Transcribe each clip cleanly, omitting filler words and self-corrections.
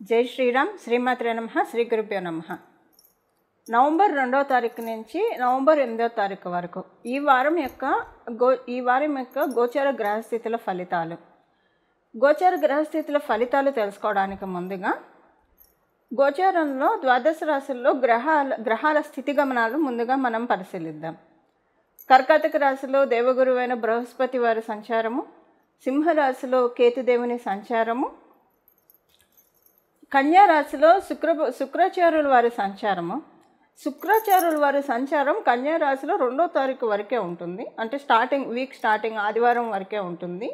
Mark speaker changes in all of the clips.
Speaker 1: జై శ్రీరామ్. శ్రీమాత్రే నమః. శ్రీ గురుభ్యో నమః. నవంబర్ 2వ తారీఖు నుంచి నవంబర్ 8వ తారీఖు వరకు ఈ వారం యొక్క గోచార గ్రహస్థితుల ఫలితాలు. గోచార గ్రహస్థితుల ఫలితాలు తెలుసుకోవడానికి ముందుగా గోచారంలో ద్వాదశ రాశుల్లో గ్రహాల స్థితిగమనాలు ముందుగా మనం పరిశీలిద్దాం. కర్కాటక రాశిలో దేవగురువైన బృహస్పతి వారి సంచారము, సింహరాశిలో కేతుదేవుని సంచారము, కన్యా రాశిలో శుక్రాచార్యుల వారి సంచారము. శుక్రాచార్యుల వారి సంచారం కన్యా రాశిలో 2వ తారీఖు వరకే ఉంటుంది. అంటే వీక్ స్టార్టింగ్ ఆదివారం వరకే ఉంటుంది.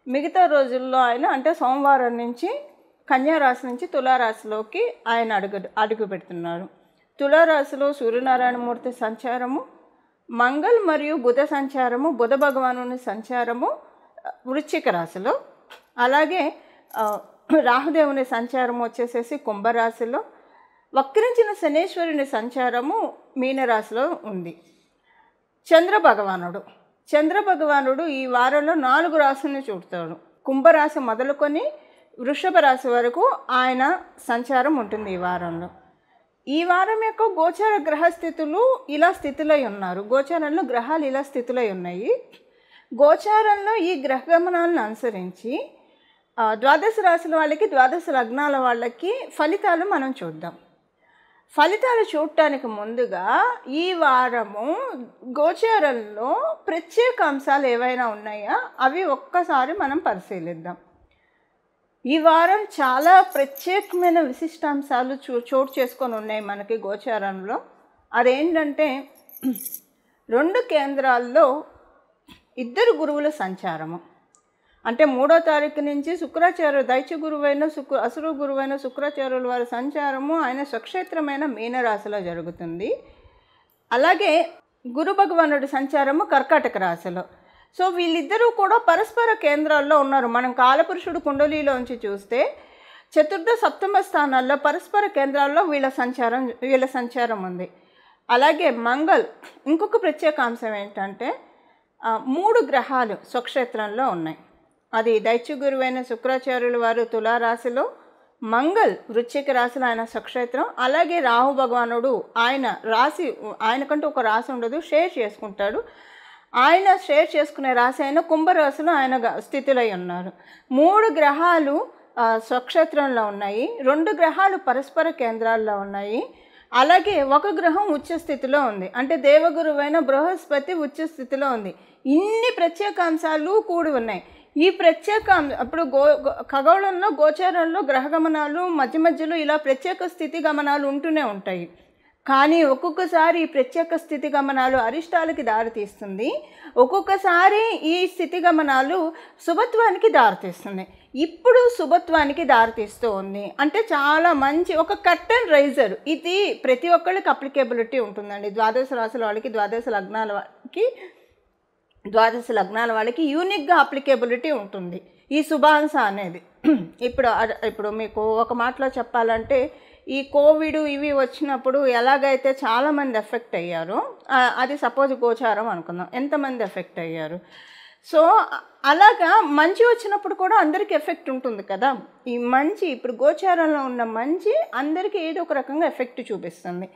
Speaker 1: మిగతా రోజుల్లో ఆయన అంటే సోమవారం నుంచి కన్యా రాశి నుంచి తులారాశిలోకి ఆయన అడుగు పెడుతున్నారు. తులారాశిలో సూర్యనారాయణమూర్తి సంచారము, మంగళ మరియు బుధ సంచారము, బుధ భగవానుని సంచారము వృశ్చిక రాశిలో, అలాగే రాహుదేవుని సంచారము వచ్చేసేసి కుంభరాశిలో, వక్రించిన శనేశ్వరుని సంచారము మీనరాశిలో ఉంది. చంద్రభగవానుడు ఈ వారంలో 4 రాశులను చూడతాడు. కుంభరాశి మొదలుకొని వృషభ రాశి వరకు ఆయన సంచారం ఉంటుంది ఈ వారంలో. ఈ వారం యొక్క గోచార గ్రహస్థితులు ఇలా స్థితిలో ఉన్నారు. గోచారంలో గ్రహాలు ఇలా స్థితిలో ఉన్నాయి. గోచారంలో ఈ గ్రహగమనాలను అనుసరించి ద్వాదశ రాశుల వాళ్ళకి, ద్వాదశ లగ్నాల వాళ్ళకి ఫలితాలు మనం చూద్దాం. ఫలితాలు చూడటానికి ముందుగా ఈ వారము గోచారంలో ప్రత్యేక అంశాలు ఏవైనా ఉన్నాయా అవి ఒక్కసారి మనం పరిశీలిద్దాం. ఈ వారం చాలా ప్రత్యేకమైన విశిష్టాంశాలు చోటు చేసుకొని ఉన్నాయి మనకి గోచారంలో. అదేంటంటే 2 కేంద్రాల్లో 2 గురువుల సంచారము. అంటే 3వ తారీఖు నుంచి దైత్య గురువైన అసురు గురువైన శుక్రాచార్యుల వారి సంచారము ఆయన స్వక్షేత్రమైన మీనరాశిలో జరుగుతుంది. అలాగే గురు భగవానుడి సంచారము కర్కాటక రాశిలో. సో వీళ్ళిద్దరూ కూడా పరస్పర కేంద్రాల్లో ఉన్నారు. మనం కాలపురుషుడు కుండలిలోంచి చూస్తే చతుర్థ సప్తమ స్థానాల్లో పరస్పర కేంద్రాల్లో వీళ్ళ సంచారం ఉంది. అలాగే ఇంకొక ప్రత్యేక అంశం ఏంటంటే 3 గ్రహాలు స్వక్షేత్రంలో ఉన్నాయి. అది దైత్య గురువైన శుక్రాచార్యుల వారు తులారాశిలో, వృశ్చిక రాశిలో ఆయన స్వక్షేత్రం. అలాగే రాహు భగవానుడు ఆయనకంటూ ఒక రాశి ఉండదు, షేర్ చేసుకుంటాడు. ఆయన షేర్ చేసుకునే రాశి అయిన కుంభరాశిలో ఆయన స్థితిలో ఉన్నారు. 3 గ్రహాలు స్వక్షేత్రంలో ఉన్నాయి. 2 గ్రహాలు పరస్పర కేంద్రాల్లో ఉన్నాయి. అలాగే ఒక గ్రహం ఉచ్చ స్థితిలో ఉంది. అంటే దేవగురువైన బృహస్పతి ఉచ్చ స్థితిలో ఉంది. ఇన్ని ప్రత్యేక అంశాలు కూడి ఉన్నాయి. ఈ ప్రత్యేక అప్పుడు ఖగోళంలో గోచారంలో గ్రహగమనాలు మధ్యలో ఇలా ప్రత్యేక స్థితి గమనాలు ఉంటూనే ఉంటాయి. కానీ ఒక్కొక్కసారి ఈ ప్రత్యేక స్థితి గమనాలు అరిష్టాలకి దారితీస్తుంది. ఒక్కొక్కసారి ఈ స్థితి గమనాలు శుభత్వానికి దారితీస్తుంది. ఇప్పుడు శుభత్వానికి దారితీస్తూ ఉంది. అంటే చాలా మంచి ఒక కర్టన్ రైజర్. ఇది ప్రతి ఒక్కళ్ళకి అప్లికేబిలిటీ ఉంటుందండి. ద్వాదశ రాశుల వాళ్ళకి, ద్వాదశ లగ్నాల వాళ్ళకి యూనిక్గా అప్లికేబిలిటీ ఉంటుంది ఈ శుభాంశ అనేది. ఇప్పుడు మీకు ఒక మాటలో చెప్పాలంటే ఈ కోవిడ్ ఇవి వచ్చినప్పుడు ఎలాగైతే చాలామంది ఎఫెక్ట్ అయ్యారో, అది సపోజ్ గోచారం అనుకుందాం, ఎంతమంది ఎఫెక్ట్ అయ్యారు. సో అలాగా మంచి వచ్చినప్పుడు కూడా అందరికీ ఎఫెక్ట్ ఉంటుంది కదా. ఈ మంచి ఇప్పుడు గోచారంలో ఉన్న మంచి అందరికీ ఏదో ఒక రకంగా ఎఫెక్ట్ చూపిస్తుంది.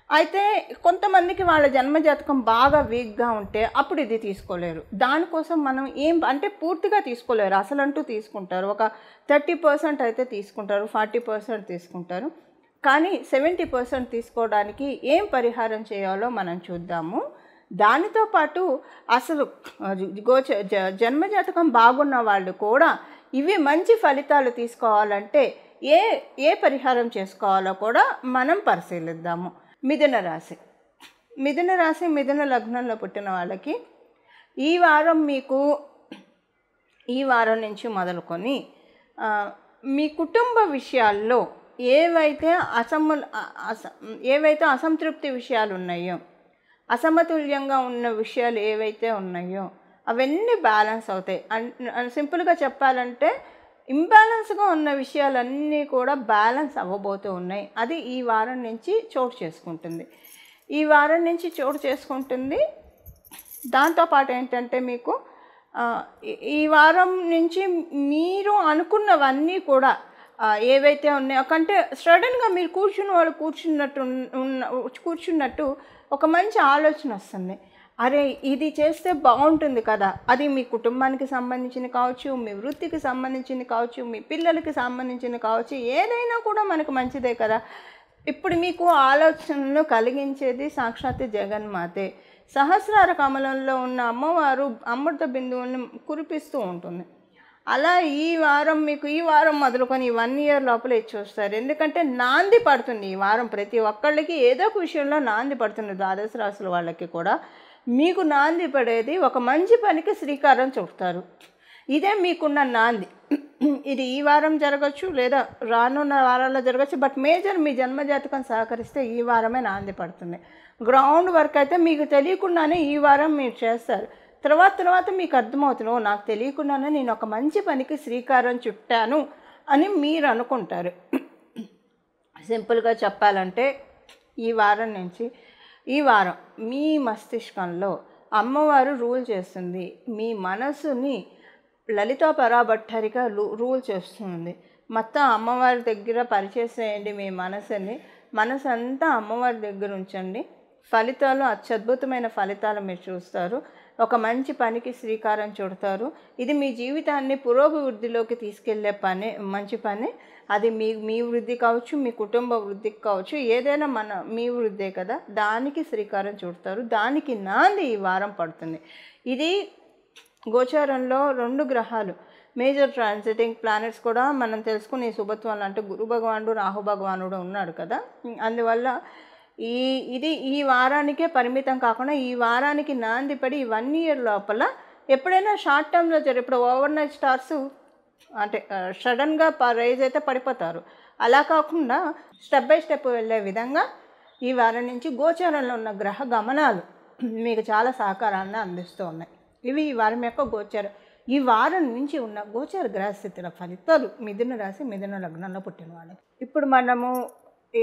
Speaker 1: అయితే కొంతమందికి వాళ్ళ జన్మజాతకం బాగా వీక్గా ఉంటే అప్పుడు ఇది తీసుకోలేరు. దానికోసం మనం అంటే పూర్తిగా తీసుకోలేరు. అసలంటూ తీసుకుంటారు. ఒక 30% అయితే తీసుకుంటారు, 40% తీసుకుంటారు. కానీ 70% తీసుకోవడానికి ఏం పరిహారం చేయాలో మనం చూద్దాము. దానితో పాటు అసలు జన్మజాతకం బాగున్న వాళ్ళు కూడా ఇవి మంచి ఫలితాలు తీసుకోవాలంటే ఏ పరిహారం చేసుకోవాలో కూడా మనం పరిశీలిద్దాము. మిథున రాశి లగ్నంలో పుట్టిన వాళ్ళకి ఈ వారం నుంచి మొదలుకొని మీ కుటుంబ విషయాల్లో ఏవైతే అసంతృప్తి విషయాలు ఉన్నాయో, అసమతుల్యంగా ఉన్న విషయాలు ఏవైతే ఉన్నాయో అవన్నీ బ్యాలెన్స్ అవుతాయి. సింపుల్గా చెప్పాలంటే ఇంబ్యాలెన్స్గా ఉన్న విషయాలన్నీ కూడా బ్యాలెన్స్ అవ్వబోతూ ఉన్నాయి. అది ఈ వారం నుంచి చోటు చేసుకుంటుంది. దాంతోపాటు ఏంటంటే మీకు ఈ వారం నుంచి మీరు అనుకున్నవన్నీ కూడా ఏవైతే ఉన్నాయో కంటే సడన్గా మీరు వాళ్ళు కూర్చున్నట్టు ఒక మంచి ఆలోచన వస్తుంది. అరే ఇది చేస్తే బాగుంటుంది కదా, అది మీ కుటుంబానికి సంబంధించింది కావచ్చు, మీ వృత్తికి సంబంధించింది కావచ్చు, మీ పిల్లలకి సంబంధించింది కావచ్చు, ఏదైనా కూడా మనకు మంచిదే కదా. ఇప్పుడు మీకు ఆలోచనలు కలిగించేది సాక్షాత్ జగన్మాతే. సహస్రార కమలంలో ఉన్న అమ్మవారు అమృత బిందువుని కురిపిస్తూ ఉంటుంది. అలా ఈ వారం మొదలుకొని ఈ 1 year లోపల చూస్తారు. ఎందుకంటే నాంది పడుతుంది ఈ వారం ప్రతి ఒక్కళ్ళకి ఏదో ఒక విషయంలో నాంది పడుతుంది. ద్వాదశ రాశుల వాళ్ళకి కూడా మీకు నాంది పడేది ఒక మంచి పనికి శ్రీకారం చుడతారు. ఇదే మీకున్న నాంది. ఇది ఈ వారం జరగచ్చు లేదా రానున్న వారాల్లో జరగచ్చు. బట్ మేజర్ మీ జన్మజాతకం సహకరిస్తే ఈ వారమే నాంది పడుతుంది. గ్రౌండ్ వర్క్ అయితే మీకు తెలియకుండానే ఈ వారం మీరు చేస్తారు. తర్వాత మీకు అర్థమవుతుంది, నాకు తెలియకుండానే నేను ఒక మంచి పనికి శ్రీకారం చుట్టాను అని మీరు అనుకుంటారు. సింపుల్గా చెప్పాలంటే ఈ వారం మీ మస్తిష్కంలో అమ్మవారు రూల్ చేస్తుంది. మీ మనసుని లలితా పరాభట్టరిక రూల్ చేస్తుంది. మొత్తం అమ్మవారి దగ్గర పరిచేసేయండి. మీ మనసు అంతా అమ్మవారి దగ్గర ఉంచండి. ఫలితాలు అత్యద్భుతమైన ఫలితాలు మీరు చూస్తారు. ఒక మంచి పనికి శ్రీకారం చుడతారు. ఇది మీ జీవితాన్ని పురోభివృద్ధిలోకి తీసుకెళ్లే మంచి పని. అది మీ వృద్ధి కావచ్చు, మీ కుటుంబ వృద్ధికి కావచ్చు, ఏదైనా మీ వృద్ధే కదా, దానికి శ్రీకారం చుడతారు. దానికి నాంది ఈ వారం పడుతుంది. ఇది గోచారంలో 2 గ్రహాలు మేజర్ ట్రాన్సిటింగ్ ప్లానెట్స్ కూడా మనం తెలుసుకునే శుభత్వాలు అంటే గురు భగవానుడు, రాహు భగవానుడు ఉన్నాడు కదా. అందువల్ల ఈ వారానికే పరిమితం కాకుండా ఈ వారానికి నాంది పడి ఈ 1 year లోపల ఎప్పుడైనా షార్ట్ టర్మ్లో ఇప్పుడు ఓవర్ నైట్ స్టార్స్ అంటే సడన్గా రైజ్ అయితే పడిపోతారు. అలా కాకుండా స్టెప్ బై స్టెప్ వెళ్ళే విధంగా ఈ వారం నుంచి గోచారంలో ఉన్న గ్రహ గమనాలు మీకు చాలా సహకారాన్ని అందిస్తూ ఉన్నాయి. ఇవి ఈ వారం యొక్క గోచారం. ఈ వారం నుంచి ఉన్న గోచార గ్రహస్థితుల ఫలితాలు మిథున రాశి, మిథున లగ్నంలో పుట్టిన వాళ్ళకి. ఇప్పుడు మనము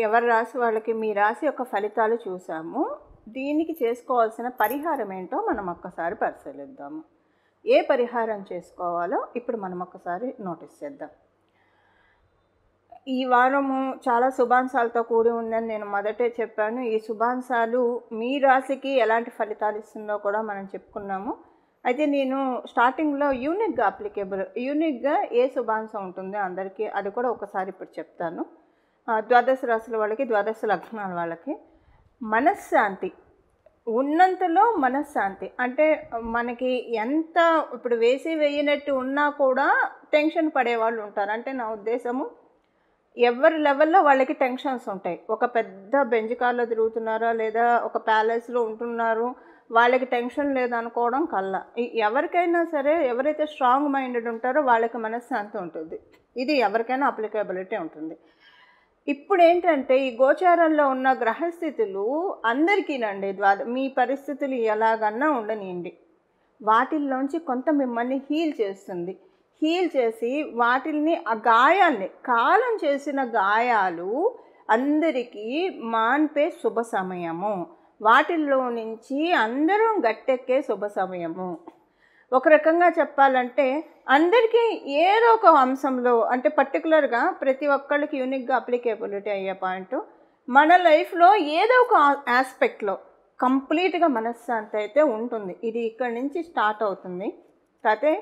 Speaker 1: ఎవరి రాశి వాళ్ళకి మీ రాశి యొక్క ఫలితాలు చూసాము. దీనికి చేసుకోవాల్సిన పరిహారం ఏంటో మనం ఒక్కసారి పరిశీలిద్దాము. ఏ పరిహారం చేసుకోవాలో ఇప్పుడు మనం ఒక్కసారి నోటీస్ చేద్దాం. ఈ వారము చాలా శుభాంశాలతో కూడి ఉందని నేను మొదటే చెప్పాను. ఈ శుభాంశాలు మీ రాశికి ఎలాంటి ఫలితాలు ఇస్తుందో కూడా మనం చెప్పుకున్నాము. అయితే నేను స్టార్టింగ్లో యూనిక్గా ఏ శుభాంశం ఉంటుందో అందరికీ అది కూడా ఒకసారి ఇప్పుడు చెప్తాను. ద్వాదశ రాశుల వాళ్ళకి, ద్వాదశ లగ్నాల వాళ్ళకి మనశ్శాంతి ఉన్నంతలో మనశ్శాంతి అంటే మనకి ఎంత ఇప్పుడు వేయనట్టు ఉన్నా కూడా టెన్షన్ పడేవాళ్ళు ఉంటారు. అంటే నా ఉద్దేశము ఎవరి లెవెల్లో వాళ్ళకి టెన్షన్స్ ఉంటాయి. ఒక పెద్ద బెంజ్ కార్లో తిరుగుతున్నారా లేదా ఒక ప్యాలెస్లో ఉంటున్నారు, వాళ్ళకి టెన్షన్ లేదనుకోవడం కల్లా. ఎవరికైనా సరే ఎవరైతే స్ట్రాంగ్ మైండెడ్ ఉంటారో వాళ్ళకి మనశ్శాంతి ఉంటుంది. ఇది ఎవరికైనా అప్లికేబిలిటీ ఉంటుంది. ఇప్పుడు ఏంటంటే ఈ గోచారంలో ఉన్న గ్రహస్థితులు అందరికీనండి మీ పరిస్థితులు ఎలాగన్నా ఉండనియండి, వాటిల్లోంచి కొంత మిమ్మల్ని హీల్ చేసి వాటిల్ని ఆ గాయాల్ని కాలం చేసిన గాయాలు అందరికీ మాన్పే శుభ సమయము. వాటిల్లో నుంచి అందరం గట్టెక్కే శుభ సమయము. ఒక రకంగా చెప్పాలంటే అందరికీ ఏదో ఒక అంశంలో అంటే పర్టికులర్గా ప్రతి ఒక్కళ్ళకి యూనిక్గా అప్లికేబిలిటీ అయ్యే పాయింట్ మన లైఫ్లో ఏదో ఒక ఆస్పెక్ట్లో కంప్లీట్గా మనశ్శాంతి అయితే ఉంటుంది. ఇది ఇక్కడి నుంచి స్టార్ట్ అవుతుంది. కాకపోతే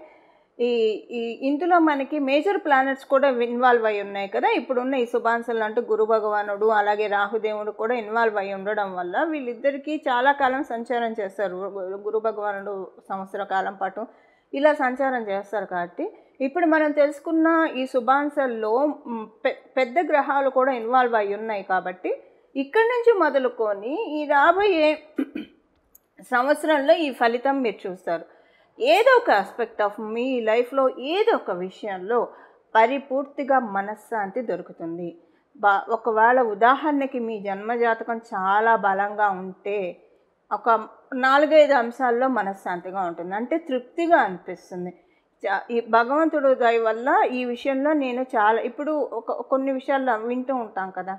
Speaker 1: ఇందులో మనకి మేజర్ ప్లానెట్స్ కూడా ఇన్వాల్వ్ అయి ఉన్నాయి కదా. ఇప్పుడున్న ఈ శుభాంశాలు అంటే గురు భగవానుడు అలాగే రాహుదేవుడు కూడా ఇన్వాల్వ్ అయి ఉండడం వల్ల వీళ్ళిద్దరికీ చాలా కాలం సంచారం చేస్తారు. గురు భగవానుడు సంవత్సర కాలం పాటు ఇలా సంచారం చేస్తారు. కాబట్టి ఇప్పుడు మనం తెలుసుకున్న ఈ శుభాంశాల్లో పెద్ద గ్రహాలు కూడా ఇన్వాల్వ్ అయి ఉన్నాయి. కాబట్టి ఇక్కడి నుంచి మొదలుకొని ఈ రాబోయే సంవత్సరంలో ఈ ఫలితం మీరు చూస్తారు. ఏదో ఒక ఆస్పెక్ట్ ఆఫ్ మీ లైఫ్లో ఏదో ఒక విషయంలో పరిపూర్తిగా మనశ్శాంతి దొరుకుతుంది. ఒకవేళ ఉదాహరణకి మీ జన్మజాతకం చాలా బలంగా ఉంటే ఒక 4-5 అంశాల్లో మనశ్శాంతిగా ఉంటుంది, అంటే తృప్తిగా అనిపిస్తుంది. ఈ భగవంతుడు దయ వల్ల ఈ విషయంలో నేను చాలా ఇప్పుడు కొన్ని విషయాల్లో వింటూ ఉంటాం కదా,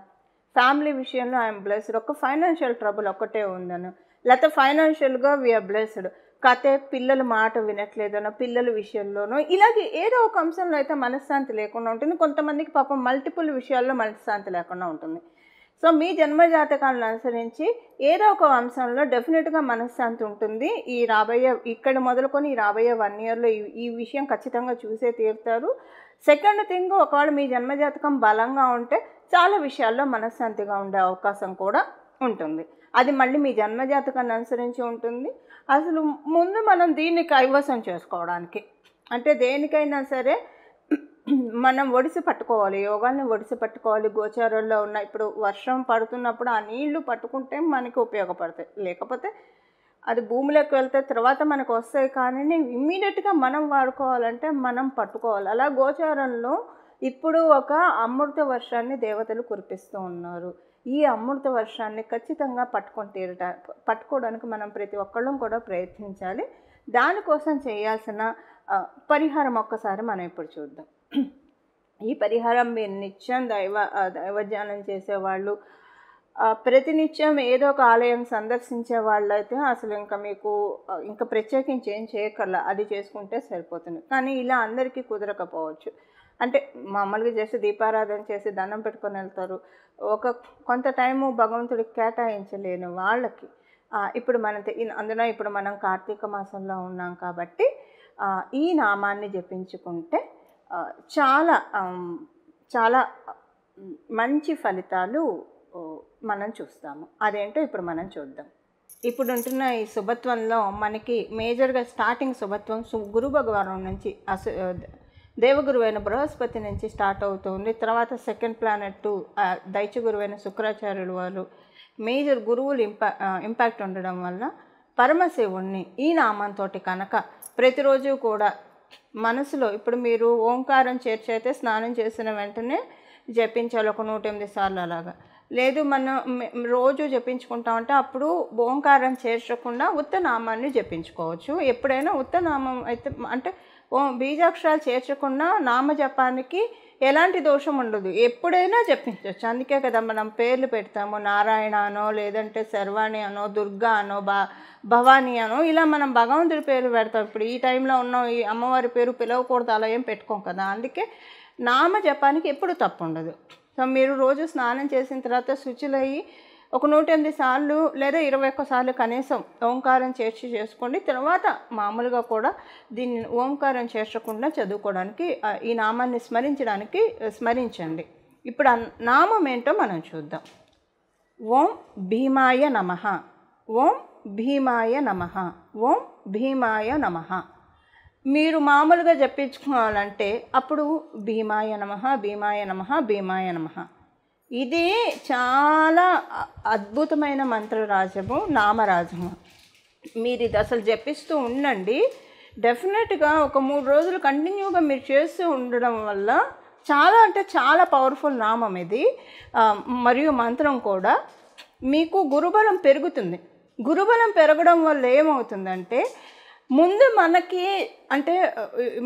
Speaker 1: ఫ్యామిలీ విషయంలో ఐఎమ్ బ్లెస్డ్, ఒక ఫైనాన్షియల్ ట్రబుల్ ఒక్కటే ఉందను, లేకపోతే ఫైనాన్షియల్గా వీఆర్ బ్లెస్డ్. కాతే పిల్లల మాట వినట్లేదనో, పిల్లల విషయంలోనో ఇలాగే ఏదో ఒక అంశంలో అయితే మనశ్శాంతి లేకుండా ఉంటుంది. కొంతమందికి పాపం మల్టిపుల్ విషయాల్లో మనశ్శాంతి లేకుండా ఉంటుంది. సో మీ జన్మజాతకాలను అనుసరించి ఏదో ఒక అంశంలో డెఫినెట్గా మనశ్శాంతి ఉంటుంది. ఇక్కడ మొదలుకొని ఈ రాబోయే 1 ఇయర్లో ఈ విషయం ఖచ్చితంగా చూసే తీరుతారు. సెకండ్ థింగ్, ఒకవేళ మీ జన్మజాతకం బలంగా ఉంటే చాలా విషయాల్లో మనశ్శాంతిగా ఉండే అవకాశం కూడా ఉంటుంది. అది మళ్ళీ మీ జన్మజాతకాన్ని అనుసరించి ఉంటుంది. అసలు ముందు మనం దీన్ని కైవసం చేసుకోవడానికి, అంటే దేనికైనా సరే మనం ఒడిసి పట్టుకోవాలి, యోగాల్ని ఒడిసి పట్టుకోవాలి. గోచారంలో ఉన్న ఇప్పుడు వర్షం పడుతున్నప్పుడు ఆ నీళ్లు పట్టుకుంటే మనకి ఉపయోగపడతాయి, లేకపోతే అది భూమిలోకి వెళ్తే తర్వాత మనకు వస్తాయి. కానీ ఇమ్మీడియట్గా మనం వాడుకోవాలంటే మనం పట్టుకోవాలి. అలా గోచారంలో ఇప్పుడు ఒక అమృత వర్షాన్ని దేవతలు కురిపిస్తూ ఉన్నారు. ఈ అమృత వర్షాన్ని ఖచ్చితంగా పట్టుకోవడానికి మనం ప్రతి ఒక్కళ్ళం కూడా ప్రయత్నించాలి. దానికోసం చేయాల్సిన పరిహారం ఒక్కసారి మనం ఇప్పుడు చూద్దాం. ఈ పరిహారం మీరు నిత్యం దైవధ్యానం చేసేవాళ్ళు, ప్రతినిత్యం ఏదో ఒక ఆలయం సందర్శించే వాళ్ళు అయితే అసలు ఇంకా ప్రత్యేకించి ఏం చేయక్కర్లా, అది చేసుకుంటే సరిపోతుంది. కానీ ఇలా అందరికీ కుదరకపోవచ్చు. అంటే మామూలుగా చేసి దీపారాధన చేసి దండం పెట్టుకొని వెళ్తారు. కొంత టైము భగవంతుడికి కేటాయించలేని వాళ్ళకి ఇప్పుడు అందులో ఇప్పుడు మనం కార్తీక మాసంలో ఉన్నాం కాబట్టి ఈ నామాన్ని జపించుకుంటే చాలా చాలా మంచి ఫలితాలు మనం చూస్తాము. అదేంటో ఇప్పుడు మనం చూద్దాం. ఇప్పుడు ఉంటున్న ఈ శుభత్వంలో మనకి మేజర్గా స్టార్టింగ్ శుభత్వం గురు భగవాను నుంచి దేవగురువైన బృహస్పతి నుంచి స్టార్ట్ అవుతుంది. తర్వాత సెకండ్ ప్లానెట్ దైత్య గురువైన శుక్రాచార్యులు వారు మేజర్ గురువులు ఇంపాక్ట్ ఉండడం వల్ల పరమశివుణ్ణి ఈ నామంతో కనుక ప్రతిరోజు కూడా మనసులో ఇప్పుడు మీరు ఓంకారం చేర్చైతే స్నానం చేసిన వెంటనే జపించాలి ఒక 108 సార్లు అలాగా. లేదు మనం రోజు జపించుకుంటామంటే అప్పుడు ఓంకారం చేర్చకుండా ఉత్తనామాన్ని జపించుకోవచ్చు. ఎప్పుడైనా ఉత్తనామం అయితే అంటే బీజాక్షరాలు చేర్చకుండా నామజపానికి ఎలాంటి దోషం ఉండదు, ఎప్పుడైనా జపించవచ్చు. అందుకే కదా మనం పేర్లు పెడతాము, నారాయణ అనో, లేదంటే శర్వాణి అనో, దుర్గా అనో, భవానీ అనో, ఇలా మనం భగవంతుడి పేరు పెడతాం. ఇప్పుడు ఈ టైంలో ఉన్న ఈ అమ్మవారి పేరు పిలవకూడదు, అలా ఏం పెట్టుకోం కదా. అందుకే నామజపానికి ఎప్పుడు తప్పు ఉండదు. సో మీరు రోజు స్నానం చేసిన తర్వాత శుచులయ్యి ఒక 108 సార్లు లేదా 21 సార్లు కనీసం ఓంకారం చేసుకోండి. తర్వాత మామూలుగా కూడా దీన్ని ఓంకారం చేర్చకుండా చదువుకోవడానికి ఈ నామాన్ని స్మరించండి. ఇప్పుడు ఆ నామం ఏంటో మనం చూద్దాం. ఓం భీమాయ నమః, ఓం భీమాయ నమః, ఓం భీమాయ నమః. మీరు మామూలుగా జపించుకోవాలంటే అప్పుడు భీమాయ నమః, భీమాయ నమః, భీమాయ నమః. ఇది చాలా అద్భుతమైన మంత్రరాజము, నామరాజము. మీరు ఇది అసలు జపిస్తూ ఉండండి. డెఫినెట్గా ఒక 3 రోజులు కంటిన్యూగా మీరు చేస్తూ ఉండడం వల్ల చాలా పవర్ఫుల్ నామం ఇది. మరియు మంత్రం కూడా మీకు గురుబలం పెరుగుతుంది. గురుబలం పెరగడం వల్ల ఏమవుతుందంటే ముందు మనకి అంటే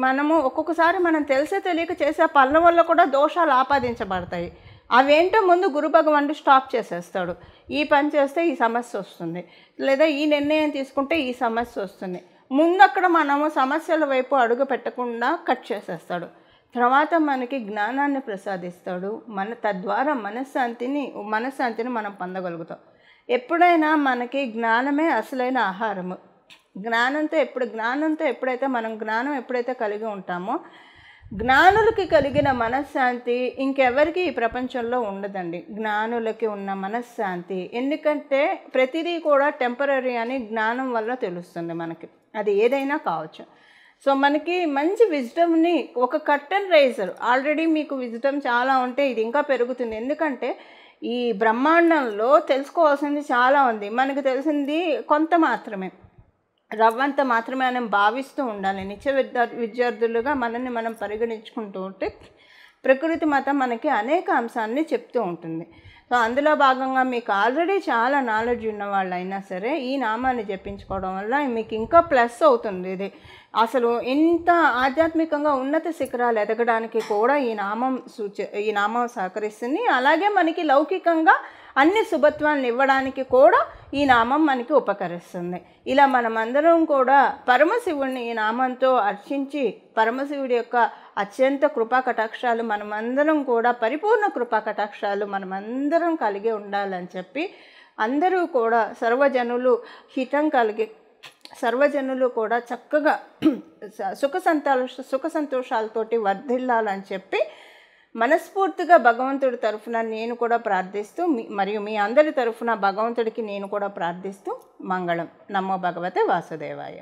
Speaker 1: మనము ఒక్కొక్కసారి మనం తెలియక చేసే పనుల వల్ల కూడా దోషాలు ఆపాదించబడతాయి. అవేంటో ముందు గురు భగవానుడు స్టాప్ చేసేస్తాడు. ఈ పని చేస్తే ఈ సమస్య వస్తుంది, లేదా ఈ నిర్ణయం తీసుకుంటే ఈ సమస్య వస్తుంది. ముందు అక్కడ మనము సమస్యల వైపు అడుగు పెట్టకుండా కట్ చేసేస్తాడు. తర్వాత మనకి జ్ఞానాన్ని ప్రసాదిస్తాడు. తద్వారా మనశ్శాంతిని మనం పొందగలుగుతాం. ఎప్పుడైనా మనకి జ్ఞానమే అసలైన ఆహారము. జ్ఞానంతో ఎప్పుడైతే మనం జ్ఞానం ఎప్పుడైతే కలిగి ఉంటామో, జ్ఞానులకి కలిగిన మనశ్శాంతి ఇంకెవరికి ఈ ప్రపంచంలో ఉండదండి. జ్ఞానులకి ఉన్న మనశ్శాంతి, ఎందుకంటే ప్రతిదీ కూడా టెంపరీ అని జ్ఞానం వల్ల తెలుస్తుంది మనకి, అది ఏదైనా కావచ్చు. సో మనకి మంచి విజ్డమ్ని ఒక కర్టన్ రైజర్, ఆల్రెడీ మీకు విజ్డమ్ చాలా ఉంటే ఇది ఇంకా పెరుగుతుంది. ఎందుకంటే ఈ బ్రహ్మాండంలో తెలుసుకోవాల్సింది చాలా ఉంది, మనకు తెలిసింది కొంత మాత్రమే, రవ్వంత మాత్రమే మనం భావిస్తూ ఉండాలి. నిత్య విద్యార్థులుగా మనల్ని మనం పరిగణించుకుంటూ ఉంటే ప్రకృతి మాత మనకి అనేక అంశాన్ని చెప్తూ ఉంటుంది. సో అందులో భాగంగా మీకు ఆల్రెడీ చాలా నాలెడ్జ్ ఉన్న వాళ్ళు అయినా సరే ఈ నామాన్ని జపించుకోవడం వల్ల మీకు ఇంకా ప్లస్ అవుతుంది. ఇది అసలు ఇంత ఆధ్యాత్మికంగా ఉన్నత శిఖరాలు ఎదగడానికి కూడా ఈ నామం సహకరిస్తుంది. అలాగే మనకి లౌకికంగా అన్ని శుభత్వాలను ఇవ్వడానికి కూడా ఈ నామం మనకి ఉపకరిస్తుంది. ఇలా మనమందరం కూడా పరమశివుడిని ఈ నామంతో అర్చించి పరమశివుడి యొక్క అత్యంత కృపా కటాక్షాలు మనమందరం కూడా పరిపూర్ణ కృపా కటాక్షాలు మనమందరం కలిగి ఉండాలని చెప్పి అందరూ కూడా సర్వజనులు హితం కలిగి సర్వజనులు కూడా చక్కగా సుఖ సంతోషాలతోటి వర్ధిల్లాలని చెప్పి మనస్ఫూర్తిగా భగవంతుడి తరఫున నేను కూడా ప్రార్థిస్తూ మరియు మీ అందరి తరఫున భగవంతుడికి నేను కూడా ప్రార్థిస్తూ మంగళం. నమో భగవతే వాసుదేవాయ.